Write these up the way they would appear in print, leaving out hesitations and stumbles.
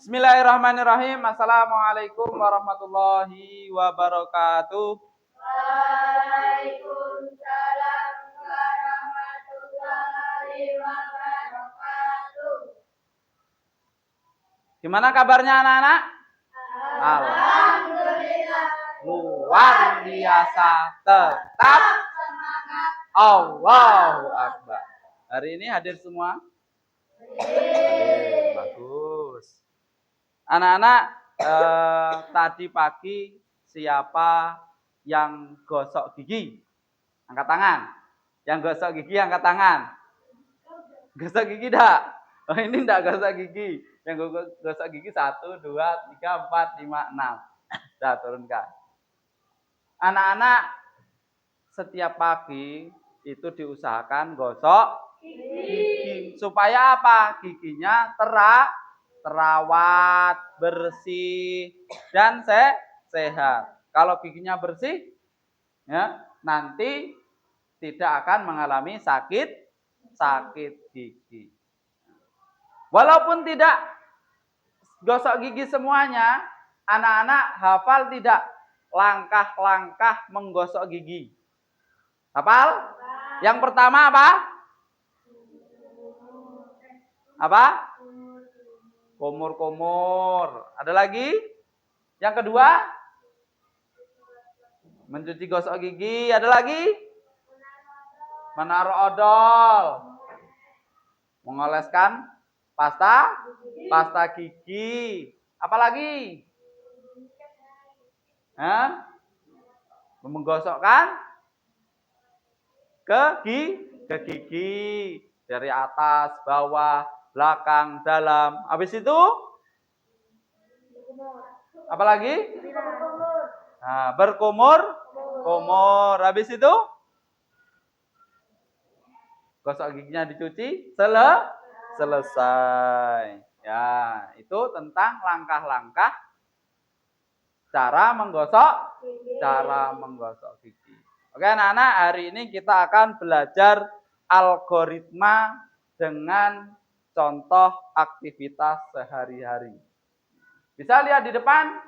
Bismillahirrahmanirrahim. Assalamualaikum warahmatullahi wabarakatuh. Waalaikumsalam warahmatullahi wabarakatuh. Gimana kabarnya anak-anak? Alhamdulillah. Luar biasa. Tetap Semangat. Allahu Akbar. Hari ini hadir semua? Hadir. Bagus. Anak-anak, tadi pagi siapa yang gosok gigi? Angkat tangan. Yang gosok gigi angkat tangan. Gosok gigi enggak? Oh, ini enggak gosok gigi. Yang gosok gigi 1, 2, 3, 4, 5, 6. Sudah turunkan. Anak-anak, setiap pagi itu diusahakan gosok gigi. Supaya apa? Giginya terawat, bersih, dan sehat. Kalau giginya bersih, ya, nanti tidak akan mengalami sakit gigi. Walaupun tidak gosok gigi semuanya, anak-anak hafal tidak langkah-langkah menggosok gigi? Hafal? Yang pertama apa? Apa? Kumur-kumur. Ada lagi? Yang kedua? Mencuci gosok gigi. Ada lagi? Menaruh odol. Mengoleskan pasta gigi. Apa lagi? Menggosokkan ke gigi. Dari atas, bawah, belakang, dalam. Habis itu? Apa lagi? Nah, berkumur. Habis itu? Gosok giginya dicuci. Selesai. Ya, itu tentang langkah-langkah cara menggosok gigi. Oke, anak-anak, hari ini kita akan belajar algoritma dengan contoh aktivitas sehari-hari. Bisa lihat di depan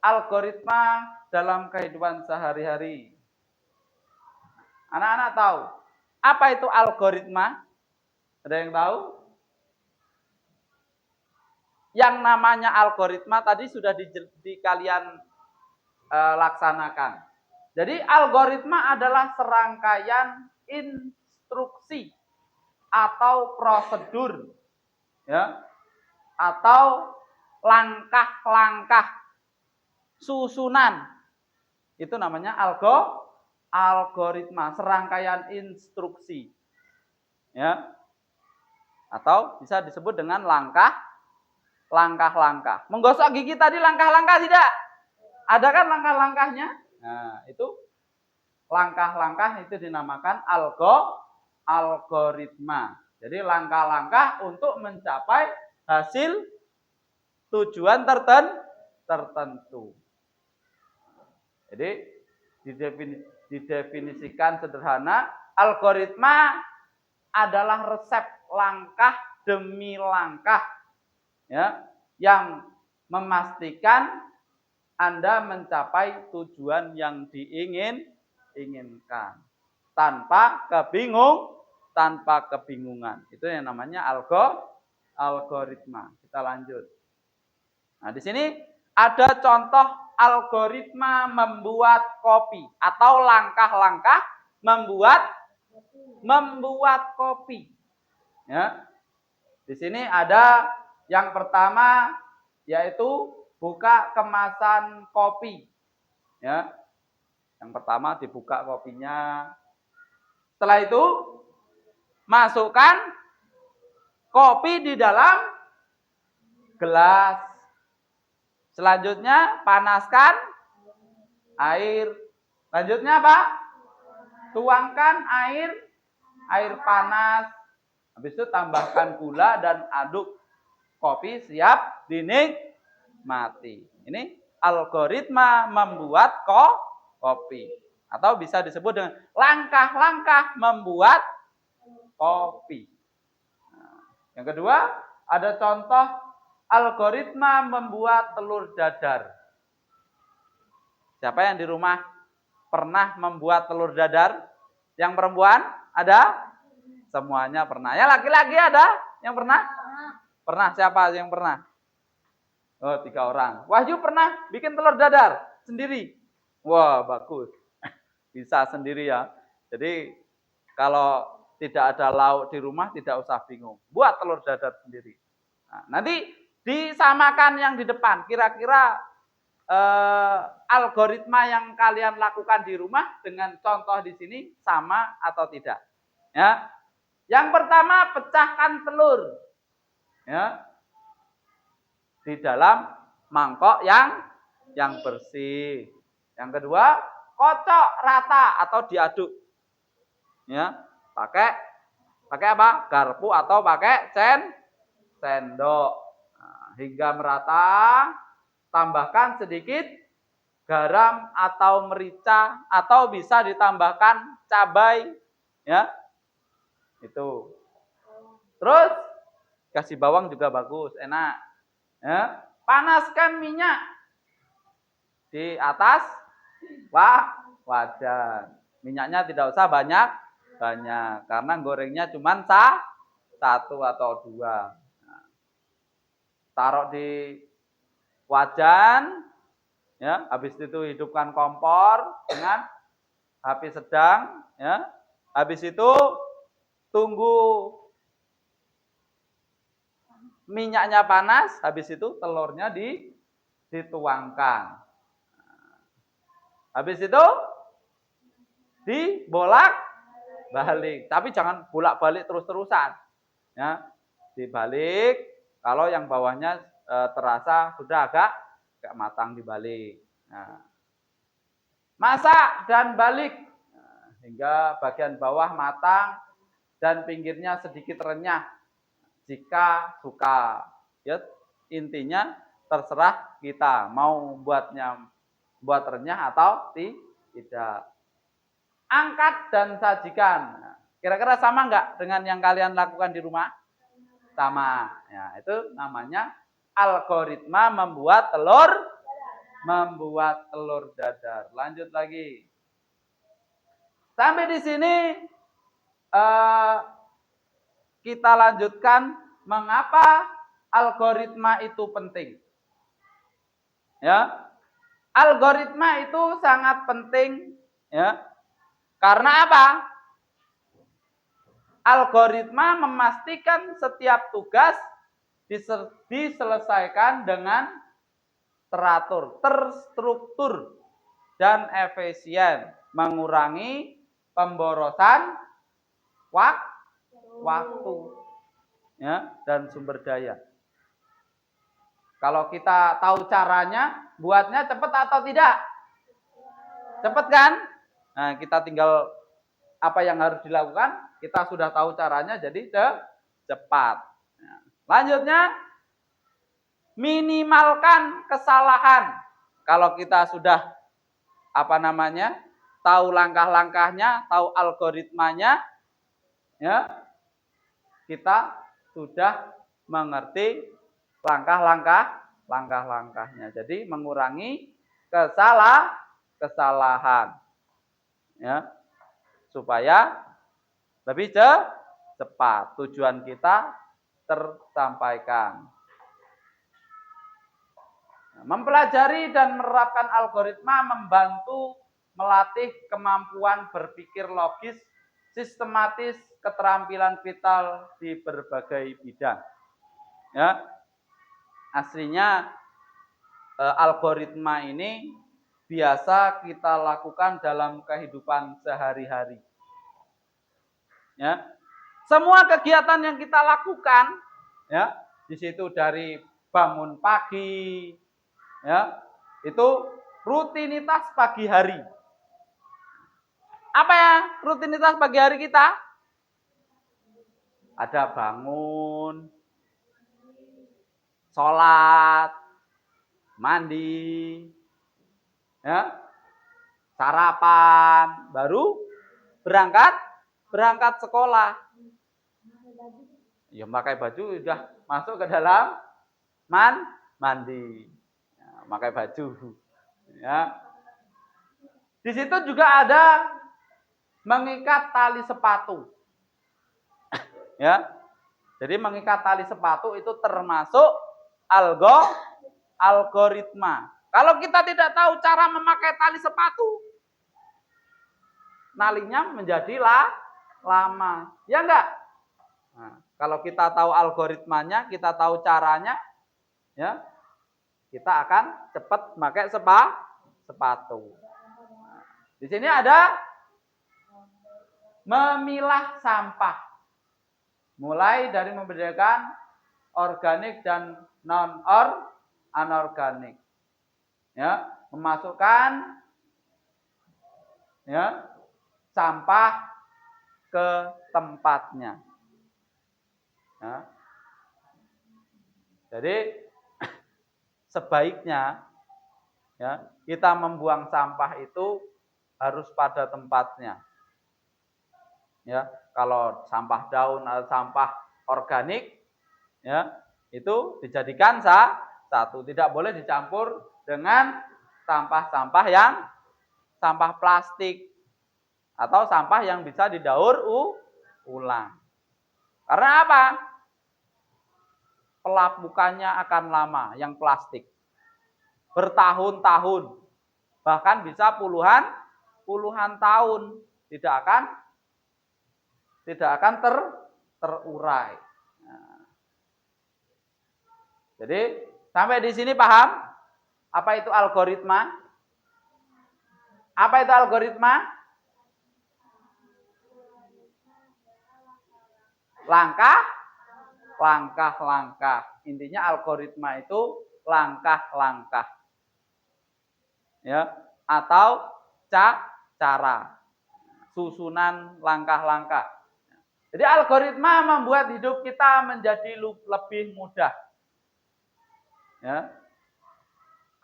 algoritma dalam kehidupan sehari-hari. Anak-anak tahu apa itu algoritma? Ada yang tahu? Yang namanya algoritma tadi sudah di kalian laksanakan. Jadi algoritma adalah serangkaian instruksi atau prosedur, ya, atau langkah-langkah susunan. Itu namanya algoritma, serangkaian instruksi, ya, atau bisa disebut dengan langkah-langkah. Menggosok gigi tadi langkah-langkah tidak? Ada kan langkah-langkahnya? Nah, itu langkah-langkah itu dinamakan algoritma. Jadi langkah-langkah untuk mencapai hasil tujuan tertentu. Jadi didefinisikan sederhana, algoritma adalah resep langkah demi langkah, ya, yang memastikan Anda mencapai tujuan yang diinginkan tanpa kebingungan. Itu yang namanya algoritma. Kita lanjut. Nah, di sini ada contoh algoritma membuat kopi atau langkah-langkah membuat kopi. Ya. Di sini ada yang pertama yaitu buka kemasan kopi. Ya. Yang pertama dibuka kopinya. Setelah itu masukkan kopi di dalam gelas. Selanjutnya panaskan air. Lanjutnya apa? Tuangkan air panas. Habis itu tambahkan gula dan aduk. Kopi siap dinikmati. Ini algoritma membuat kopi. Atau bisa disebut dengan langkah-langkah membuat kopi. Nah, yang kedua, ada contoh algoritma membuat telur dadar. Siapa yang di rumah pernah membuat telur dadar? Yang perempuan ada? Semuanya pernah. Yang laki-laki ada? Yang pernah? Pernah. Siapa yang pernah? Oh, 3 orang. Wahyu pernah bikin telur dadar sendiri. Wah, bagus. Bisa sendiri ya. Jadi kalau tidak ada lauk di rumah tidak usah bingung. Buat telur dadar sendiri. Nah, nanti disamakan yang di depan. Kira-kira algoritma yang kalian lakukan di rumah dengan contoh di sini sama atau tidak? Ya. Yang pertama, pecahkan telur. Ya. Di dalam mangkok yang bersih. Yang kedua, kocok rata atau diaduk. Ya, pakai apa? Garpu atau pakai sendok. Nah, hingga merata, tambahkan sedikit garam atau merica atau bisa ditambahkan cabai, ya. Itu. Terus kasih bawang juga bagus, enak. Ya, panaskan minyak di atas wajan. Minyaknya tidak usah banyak karena gorengnya cuma 1 atau 2. Nah, taruh di wajan, ya. Habis itu hidupkan kompor dengan api sedang, ya. Habis itu tunggu minyaknya panas, habis itu telurnya dituangkan. Habis itu dibolak-balik. Tapi jangan bolak-balik terus-terusan. Ya, dibalik kalau yang bawahnya terasa sudah agak matang dibalik. Nah, masak dan balik hingga bagian bawah matang dan pinggirnya sedikit renyah. Jika suka, ya, intinya terserah kita mau buat renyah atau tidak. Angkat dan sajikan. Kira-kira sama enggak dengan yang kalian lakukan di rumah? Sama. Ya, itu namanya algoritma membuat telur dadar. Lanjut lagi. Sampai di sini kita lanjutkan mengapa algoritma itu penting. Ya. Algoritma itu sangat penting, ya. Karena apa? Algoritma memastikan setiap tugas diselesaikan dengan teratur, terstruktur dan efisien, mengurangi pemborosan waktu, ya, dan sumber daya. Kalau kita tahu caranya, buatnya cepat atau tidak? Cepat kan? Nah, kita tinggal apa yang harus dilakukan, kita sudah tahu caranya, jadi cepat. Nah, lanjutnya, minimalkan kesalahan. Kalau kita sudah tahu langkah-langkahnya, tahu algoritmanya, ya, kita sudah mengerti langkahnya. Jadi mengurangi kesalahan, ya, supaya lebih cepat tujuan kita tersampaikan. Mempelajari dan menerapkan algoritma membantu melatih kemampuan berpikir logis, sistematis, keterampilan vital di berbagai bidang. Ya, aslinya algoritma ini biasa kita lakukan dalam kehidupan sehari-hari. Ya, semua kegiatan yang kita lakukan, ya, di situ dari bangun pagi, ya, itu rutinitas pagi hari. Apa ya rutinitas pagi hari kita? Ada bangun, sholat, mandi, ya, sarapan, baru berangkat sekolah. Ya, pakai baju sudah masuk ke dalam mandi. Ya, pakai baju. Ya. Di situ juga ada mengikat tali sepatu. Ya. Jadi mengikat tali sepatu itu termasuk algoritma. Kalau kita tidak tahu cara memakai tali sepatu, nalinya menjadi lama. Ya enggak? Nah, kalau kita tahu algoritmanya, kita tahu caranya, ya, kita akan cepat pakai sepatu. Nah, di sini ada memilah sampah. Mulai dari membedakan organik dan anorganik. Ya, memasukkan ya sampah ke tempatnya. Ya. Jadi sebaiknya ya kita membuang sampah itu harus pada tempatnya. Ya, kalau sampah daun atau sampah organik ya itu dijadikan satu, tidak boleh dicampur dengan sampah-sampah yang sampah plastik atau sampah yang bisa didaur ulang. Karena apa? Pelapukannya akan lama yang plastik. Bertahun-tahun. Bahkan bisa puluhan tahun tidak akan terurai. Nah. Jadi sampai di sini paham apa itu algoritma? Apa itu algoritma? Langkah-langkah. Intinya algoritma itu langkah-langkah. Ya, atau cara. Susunan langkah-langkah. Jadi algoritma membuat hidup kita menjadi lebih mudah. Ya.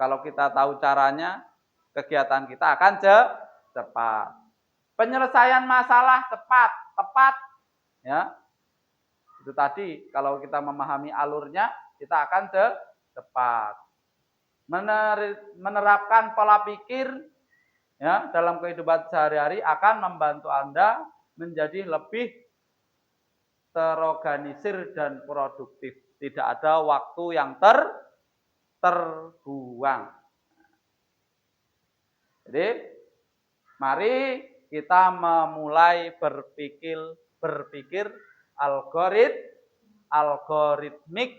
Kalau kita tahu caranya, kegiatan kita akan cepat. Penyelesaian masalah tepat. Ya. Itu tadi kalau kita memahami alurnya, kita akan cepat. Menerapkan pola pikir ya dalam kehidupan sehari-hari akan membantu Anda menjadi lebih terorganisir dan produktif. Tidak ada waktu yang terbuang. Jadi, mari kita memulai berpikir algoritmik,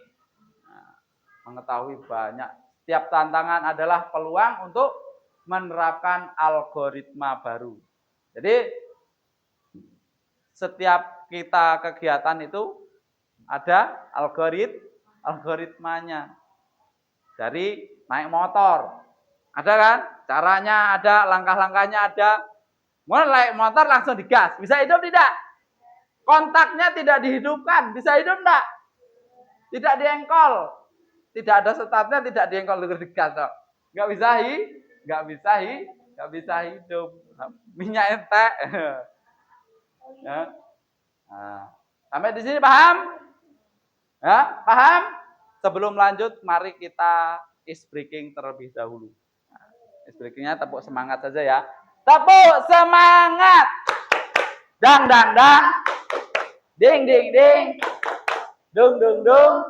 mengetahui banyak. Setiap tantangan adalah peluang untuk menerapkan algoritma baru. Jadi, setiap kita kegiatan itu ada algoritmanya. Dari naik motor, ada kan? Caranya ada, langkah-langkahnya ada. Mulai naik motor langsung digas, bisa hidup tidak? Kontaknya tidak dihidupkan, bisa hidup tidak? Tidak diengkol, tidak ada startnya, tidak diengkol, digas. Nggak bisa hidup. Minyak entek. Ya. Nah, sampai di sini paham? Ya, paham? Sebelum lanjut, mari kita ice breaking terlebih dahulu. Nah, ice breakingnya tepuk semangat saja ya. Tepuk semangat. Dang dang dang. Ding ding ding. Dung dung dung.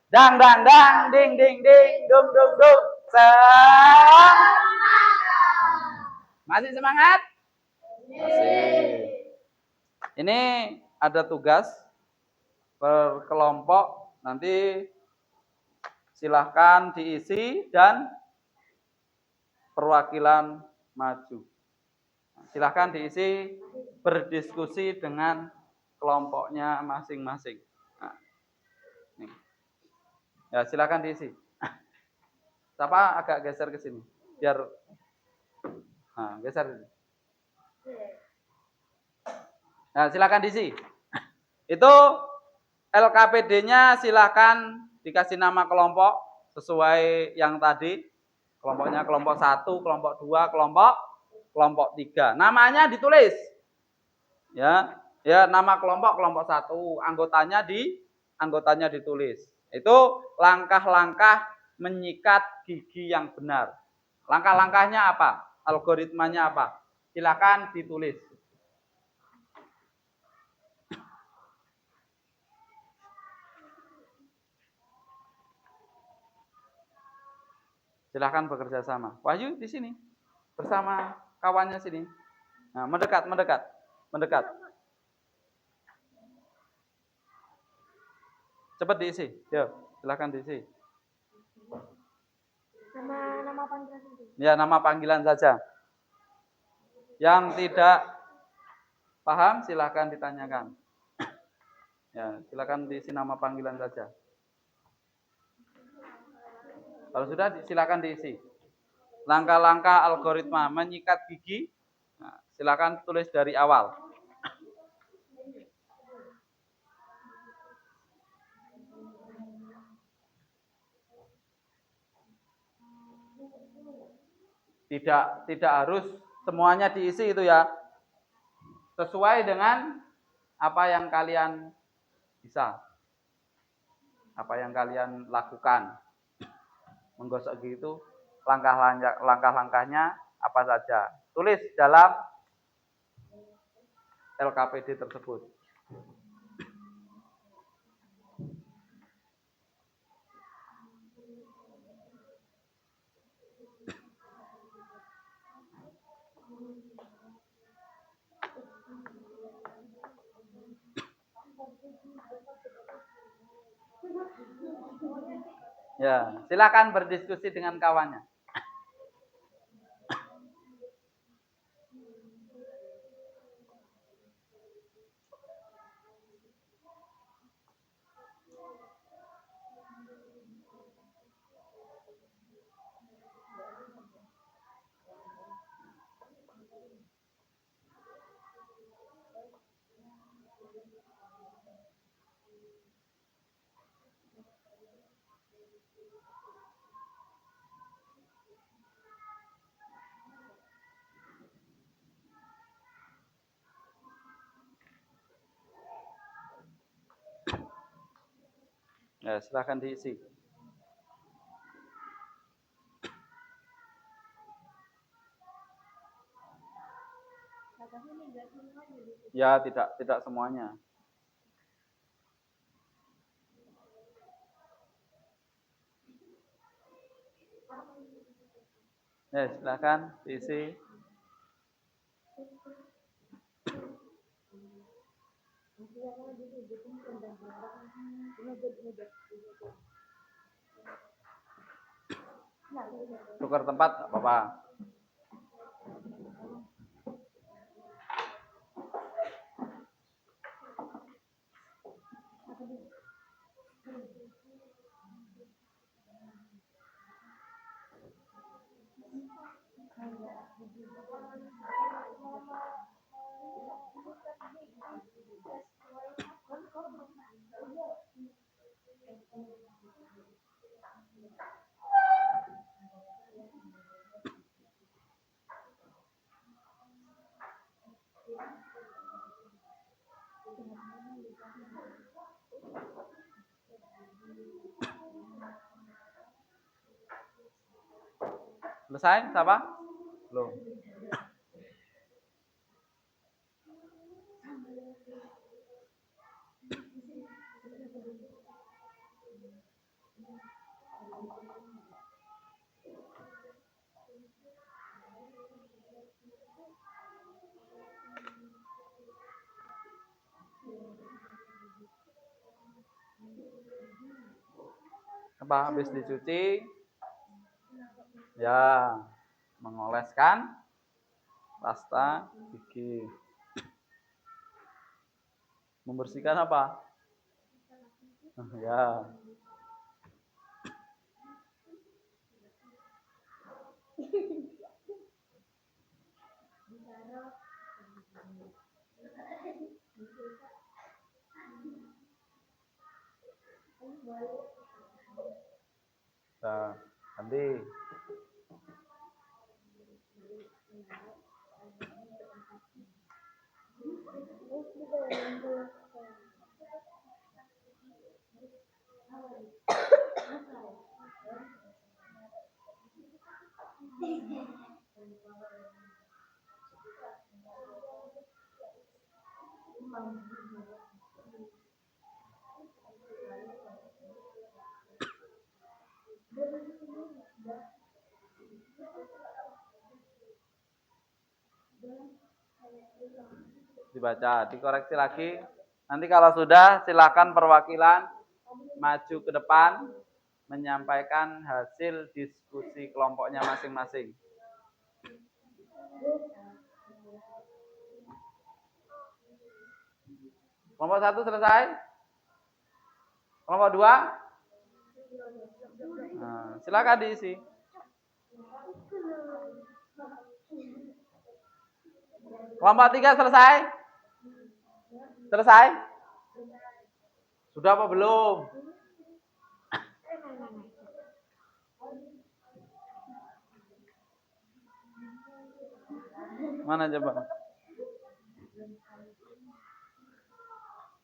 Dang dang dang. Ding ding ding. Dung dung dung. Masih semangat? Masih. Ini ada tugas per kelompok, nanti silahkan diisi dan perwakilan maju. Silahkan diisi, berdiskusi dengan kelompoknya masing-masing. Nah, ya silahkan diisi. Siapa agak geser ke sini, biar geser. Nah, silakan diisi. Itu LKPD-nya silakan dikasih nama kelompok sesuai yang tadi. Kelompoknya kelompok 1, kelompok 2, kelompok 3. Namanya ditulis. Ya, nama kelompok 1, anggotanya anggotanya ditulis. Itu langkah-langkah menyikat gigi yang benar. Langkah-langkahnya apa? Algoritmanya apa? Silakan ditulis. Silakan bekerja sama. Wahyu di sini bersama kawannya sini. Nah, mendekat. Cepat diisi. Yuk, silakan diisi. Nama panggilan itu. Ya, nama panggilan saja. Yang tidak paham silakan ditanyakan. Ya, silakan diisi nama panggilan saja. Kalau sudah silakan diisi. Langkah-langkah algoritma menyikat gigi. Nah, silakan tulis dari awal. Tidak harus semuanya diisi itu ya. Sesuai dengan apa yang kalian bisa. Apa yang kalian lakukan. Menggosok gigi itu langkah-langkahnya apa saja. Tulis dalam LKPD tersebut. Ya, silakan berdiskusi dengan kawannya. Ya, silakan diisi. Ya, tidak semuanya. Ya, silakan diisi. Tukar tempat nggak apa-apa. Selesai, siapa? Belum. Apa habis dicuci? Ya, mengoleskan pasta gigi. Membersihkan apa? Ya. Nah, nanti Dibaca, dikoreksi lagi. Nanti kalau sudah silakan perwakilan maju ke depan menyampaikan hasil diskusi kelompoknya masing-masing. Kelompok 1 selesai? Kelompok 2? Nah, silakan diisi. Kelompok 3 selesai? Selesai? Sudah apa belum? Mana coba?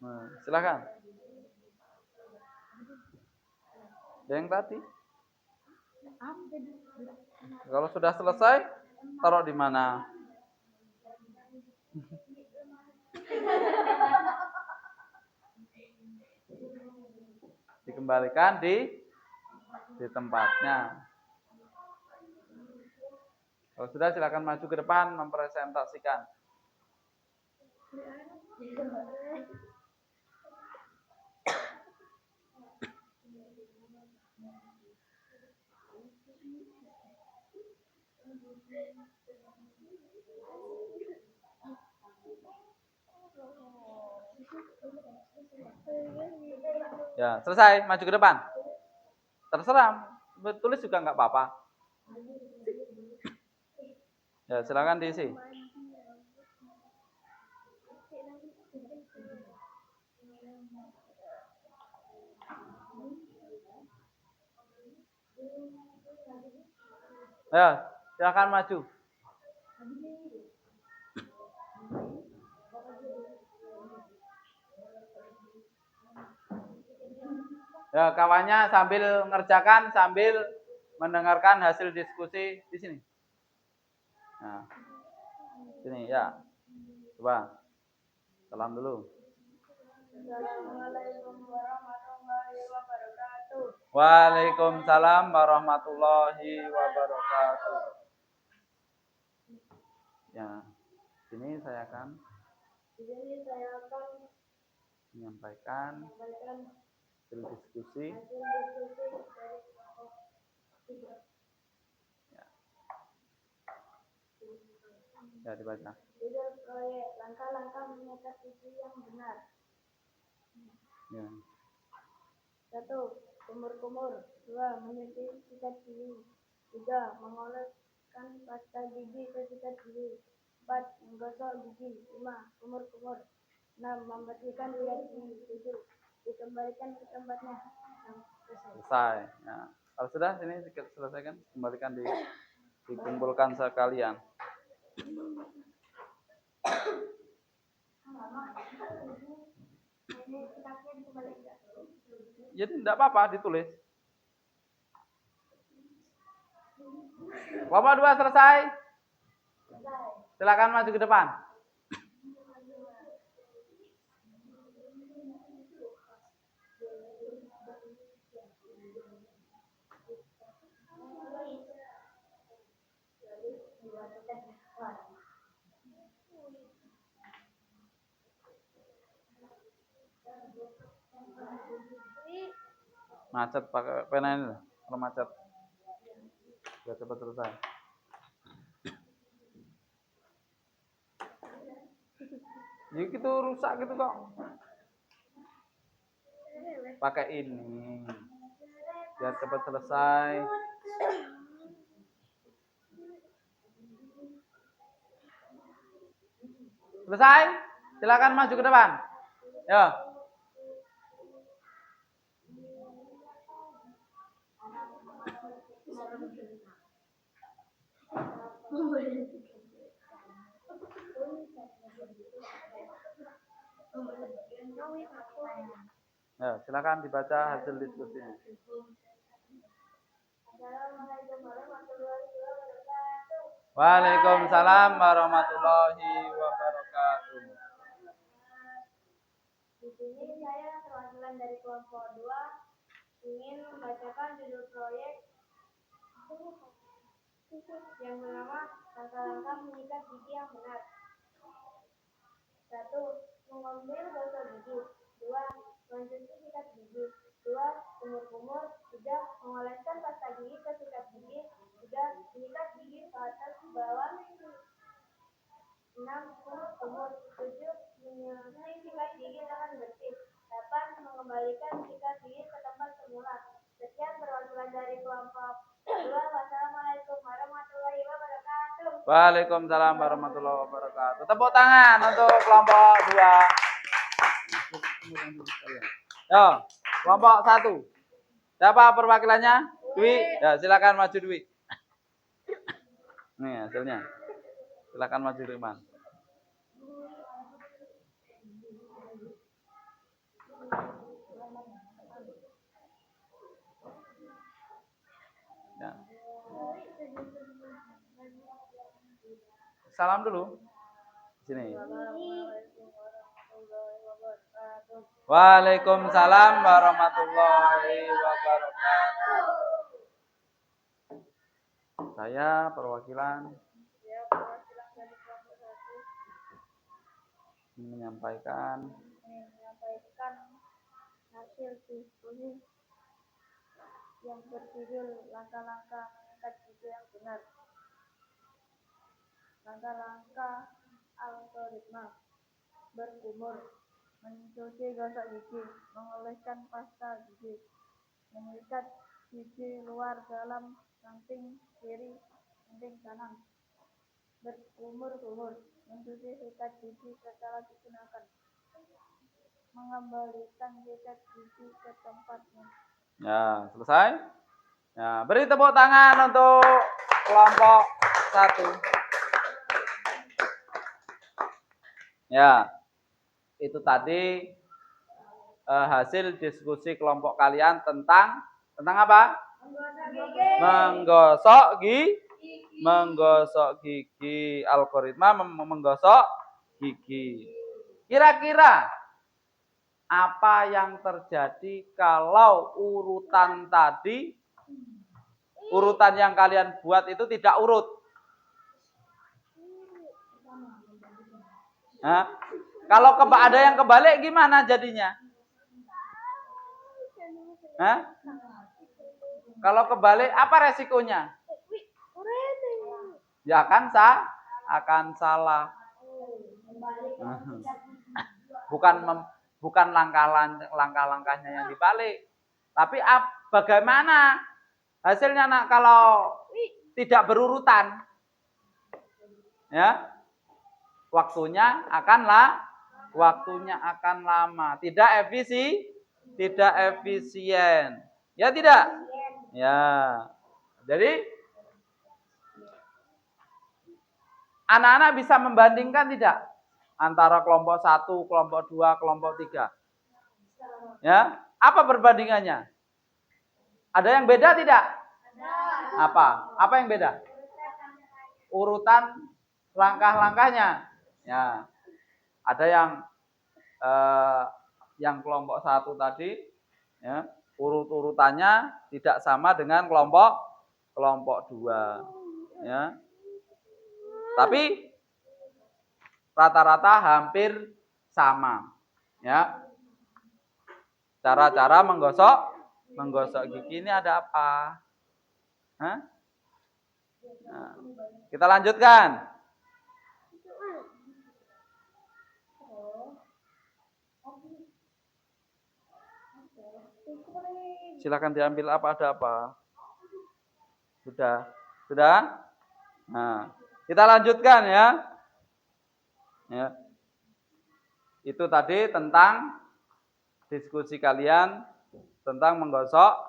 Nah, silakan. Yang tadi? Kalau sudah selesai, taruh di mana? Dikembalikan di tempatnya. Kalau sudah silakan maju ke depan mempresentasikan. Ya, selesai, maju ke depan. Terserah, tulis juga nggak apa-apa. Ya, silakan diisi. Ya, silakan maju. Ya, kawannya sambil ngerjakan, sambil mendengarkan hasil diskusi di sini. Nah, sini ya. Coba, salam dulu. Assalamualaikum warahmatullahi wabarakatuh. Waalaikumsalam warahmatullahi wabarakatuh. Ya, sini saya akan menyampaikan hasil diskusi. Ya, dibaca. Judul proyek langkah-langkah menyekat isi yang benar. Ya. 1. Kumur-kumur. 2. Menyuci sikat gigi. 3. Mengoleskan pasta gigi ke sikat gigi. 4. Menggosok gigi. 5. Kumur-kumur. 6. Membersihkan sikat gigi. 7. Dikembalikan ke tempatnya. Selesai. Ya. Kalau sudah sini selesaikan, kembalikan dikumpulkan sekalian. Jadi tidak apa-apa ditulis. Kelompok 2 selesai? Silakan maju ke depan. Macet pakai pena ini, kalau macet. Biar cepat selesai. Ya gitu rusak gitu kok. Pakai ini. Biar cepat selesai. Selesai? Silakan maju ke depan. Ya. Ya, silakan dibaca hasil diskusinya. Assalamualaikum warahmatullahi wabarakatuh. Waalaikumsalam warahmatullahi wabarakatuh. Di sini saya perwakilan dari kelompok 2 ingin membacakan judul proyek yang bernama langkah-langkah menyikat gigi yang benar. 1. Mengambil gosok gigi. 2. Mencuci sikat gigi. 2. Kumur-kumur. 3. Mengoleskan pasta gigi ke sikat gigi. 3. Menyikat gigi ke atas bawah. 6. Kumur-kumur. 7. Menyelesaikan sikat gigi dengan bersih. 8. Mengembalikan sikat gigi ke tempat semula. Sekian perwakilan dari kelompok 2. Wassalamualaikum warahmatullahi wabarakatuh. Waalaikumsalam warahmatullahi wabarakatuh. Tepuk tangan untuk kelompok 2. Yo, kelompok 1. Siapa perwakilannya? Dwi. Ya, silakan maju Dwi. Nih hasilnya. Silakan maju Dwi, Man. Ya. Salam dulu. Sini. Waalaikumsalam warahmatullahi wabarakatuh. Saya perwakilan dari kelompok 1 menyampaikan hasil diskusi yang berjudul langkah-langkah mengikat gigi yang benar. Langkah-langkah algoritma: berkumur, mencuci gosok gigi, mengoleskan pasta gigi, mengikat gigi luar dalam samping kiri, samping kanan, berkumur-kumur, mencuci sikat gigi setelah digunakan, mengembalikan sikat gigi ke tempatnya. Ya, selesai. Ya, beri tepuk tangan untuk kelompok 1. Ya, itu tadi hasil diskusi kelompok kalian tentang apa? Menggosok gigi, algoritma menggosok gigi. Kira-kira apa yang terjadi kalau urutan tadi, urutan yang kalian buat itu tidak urut? Hah? Kalau ada yang kebalik gimana jadinya? Hah? Kalau kebalik apa resikonya? Ya akan salah. Bukan langkah-langkahnya yang dibalik, tapi bagaimana hasilnya nak kalau tidak berurutan? Ya, waktunya akan lama, tidak efisien. Ya tidak? Ya. Jadi anak-anak bisa membandingkan tidak antara kelompok 1, kelompok 2, kelompok 3? Ya, apa perbandingannya? Ada yang beda tidak? Apa? Apa yang beda? Urutan langkah-langkahnya. Ya. Ada yang kelompok 1 tadi, ya, urut-urutannya tidak sama dengan kelompok 2. Ya. Tapi rata-rata hampir sama. Ya. Cara-cara menggosok gigi ini ada apa? Hah? Nah, kita lanjutkan. Silakan diambil apa, ada apa? Sudah? Nah, kita lanjutkan ya. Ya. Itu tadi tentang diskusi kalian tentang menggosok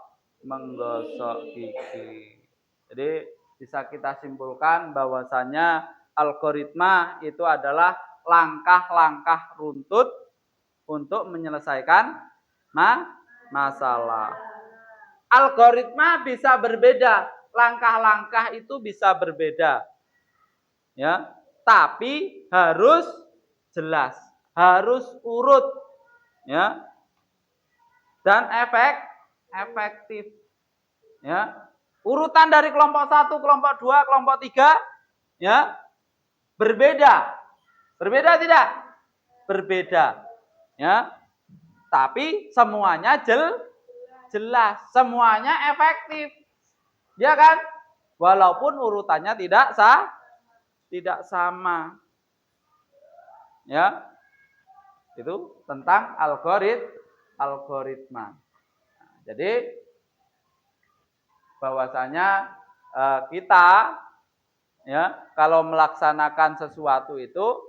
gigi. Jadi bisa kita simpulkan bahwasanya algoritma itu adalah langkah-langkah runtut untuk menyelesaikan masalah. Algoritma bisa berbeda, langkah-langkah itu bisa berbeda. Ya, tapi harus jelas, harus urut, ya. Dan efektif. Ya. Urutan dari kelompok 1, kelompok 2, kelompok 3 ya, berbeda. Berbeda tidak? Berbeda. Ya. Tapi semuanya jelas, semuanya efektif. Ya kan? Walaupun urutannya tidak sama. Ya. Itu tentang algoritma. Nah, jadi bahwasanya kita ya kalau melaksanakan sesuatu itu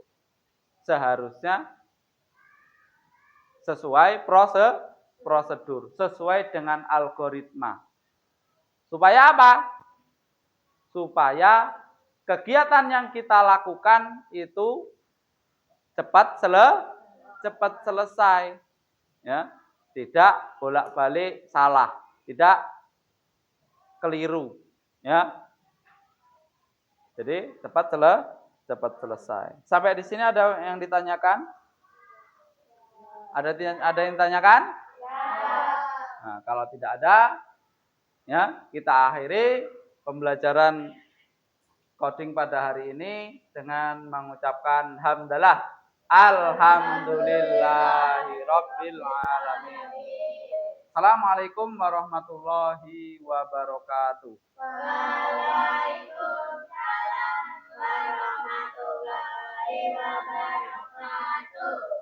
seharusnya sesuai prosedur, sesuai dengan algoritma. Supaya apa? Supaya kegiatan yang kita lakukan itu cepat selesai. Ya, tidak bolak-balik salah, tidak keliru, ya. Jadi cepat selesai. Sampai di sini ada yang ditanyakan? Ada yang ditanyakan? Nah, kalau tidak ada, ya kita akhiri pembelajaran coding pada hari ini dengan mengucapkan hamdalah, alhamdulillahirabbil alamin. Assalamualaikum warahmatullahi wabarakatuh. Waalaikumsalam warahmatullahi wabarakatuh.